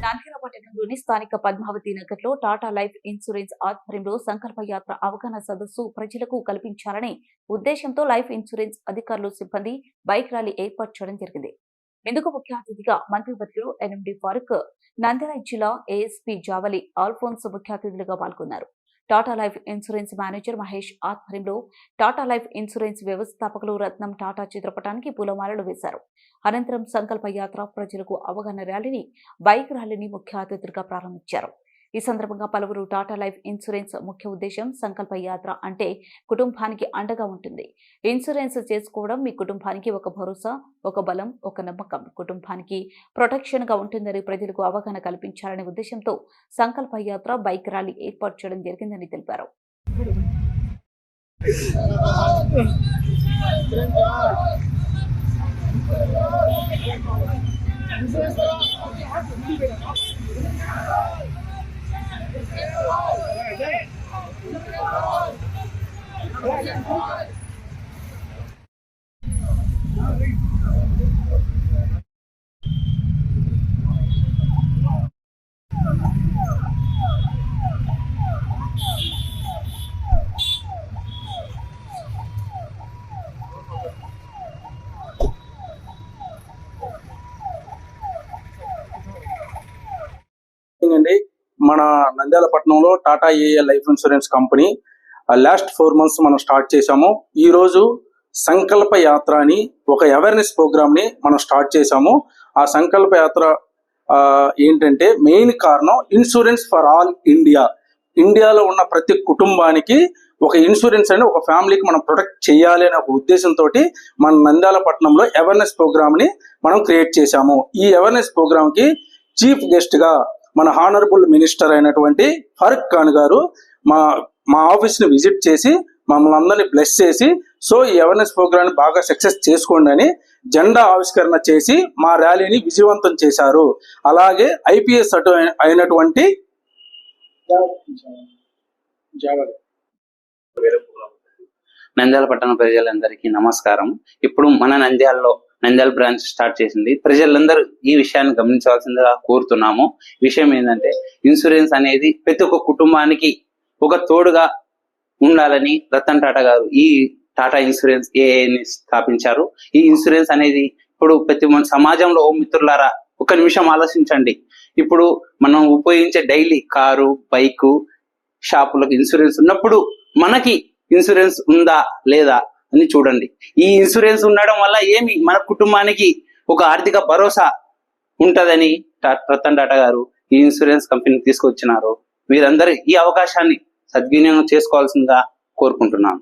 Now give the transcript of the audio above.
నంద్యాల పట్టణంలోని స్థానిక పద్మావతి నగర్లో టాటా లైఫ్ ఇన్సూరెన్స్ ఆధ్వర్యంలో సంకల్ప యాత్ర అవగాహన సదస్సు ప్రజలకు కల్పించాలనే ఉద్దేశంతో లైఫ్ ఇన్సూరెన్స్ అధికారులు సిబ్బంది బైక్ ర్యాలీ ఏర్పాటు చేయడం జరిగింది. ఇందుకు ముఖ్య అతిథిగా మంత్రివర్యులు ఎన్ఎండి ఫారూక్, నంద్యాల జిల్లా ఏఎస్పీ జావలి ఆల్ఫోన్స్ ముఖ్య అతిథులుగా పాల్గొన్నారు. Tata life insurance manager Mahesh ఆధ్వర్యంలో టాటా లైఫ్ ఇన్సూరెన్స్ వ్యవస్థాపకులు రత్నం టాటా చిత్రపటానికి పూలమాలలు వేశారు. అనంతరం సంకల్ప యాత్ర ప్రజలకు అవగాహన ర్యాలీని బైక్ ర్యాలీని ముఖ్య అతిథులుగా ప్రారంభించారు. ఈ సందర్భంగా పలువురు టాటా లైఫ్ ఇన్సూరెన్స్ ముఖ్య ఉద్దేశం సంకల్ప యాత్ర అంటే కుటుంబానికి అండగా ఉంటుంది. ఇన్సూరెన్స్ చేసుకోవడం మీ కుటుంబానికి ఒక భరోసా, ఒక బలం, ఒక నమ్మకం, కుటుంబానికి ప్రొటెక్షన్ గా ఉంటుందని ప్రజలకు అవగాహన కల్పించాలనే ఉద్దేశంతో సంకల్ప యాత్ర బైక్ ర్యాలీ ఏర్పాటు చేయడం జరిగిందని తెలిపారు. అండి, మన నంద్యాల పట్టణంలో టాటా ఏఏ life insurance company last 4 months మనం స్టార్ట్ చేశాము. ఈ రోజు సంకల్ప యాత్ర అని ఒక అవేర్నెస్ ప్రోగ్రామ్ ని మనం స్టార్ట్ చేశాము. ఆ సంకల్ప యాత్ర ఏంటంటే మెయిన్ కారణం ఇన్సూరెన్స్ ఫర్ ఆల్ ఇండియా. ఇండియాలో ఉన్న ప్రతి కుటుంబానికి ఒక ఇన్సూరెన్స్ అని ఒక ఫ్యామిలీకి మనం ప్రొటెక్ట్ చేయాలి అనే ఒక ఉద్దేశంతో మన నంద్యాల పట్టణంలో అవేర్నెస్ ప్రోగ్రామ్ ని మనం క్రియేట్ చేశాము. ఈ అవేర్నెస్ ప్రోగ్రామ్ కి చీఫ్ గెస్ట్ గా మన హానరబుల్ మినిస్టర్ అయినటువంటి ఫారూక్ ఖాన్ గారు మా ఆఫీస్ ని విజిట్ చేసి మమ్మల్ని అందరినీ బ్లెస్ చేసి సో ఈ అవేర్నెస్ ప్రోగ్రామ్ ని బాగా సక్సెస్ చేసుకోండి అని జెండా ఆవిష్కరణ చేసి మా ర్యాలీని విజయవంతం చేశారు. అలాగే ఐపీఎస్ అయినటువంటి నంద్యాల పట్టణ ప్రజలందరికీ నమస్కారం. ఇప్పుడు మన నంద్యాల బ్రాంచ్ స్టార్ట్ చేసింది. ప్రజలందరూ ఈ విషయాన్ని గమనించవలసిందిగా కోరుతున్నాము. విషయం ఏంటంటే ఇన్సూరెన్స్ అనేది ప్రతి ఒక్క కుటుంబానికి ఒక తోడుగా ఉండాలని రతన్ టాటా గారు ఈ టాటా ఇన్సూరెన్స్ ఏఏని స్థాపించారు. ఈ ఇన్సూరెన్స్ అనేది ఇప్పుడు ప్రతి సమాజంలో మిత్రులారా ఒక నిమిషం ఆలోచించండి. ఇప్పుడు మనం ఉపయోగించే డైలీ కారు, బైకు, షాపులకు ఇన్సూరెన్స్ ఉన్నప్పుడు మనకి ఇన్సూరెన్స్ ఉందా లేదా అని చూడండి. ఈ ఇన్సూరెన్స్ ఉండడం వల్ల మన కుటుంబానికి ఒక ఆర్థిక భరోసా ఉంటదని రతన్ టాటా గారు ఈ ఇన్సూరెన్స్ కంపెనీ తీసుకొచ్చినారు. మీరందరూ ఈ అవకాశాన్ని సద్వినియోగం చేసుకోవాల్సిందిగా కోరుకుంటున్నాను.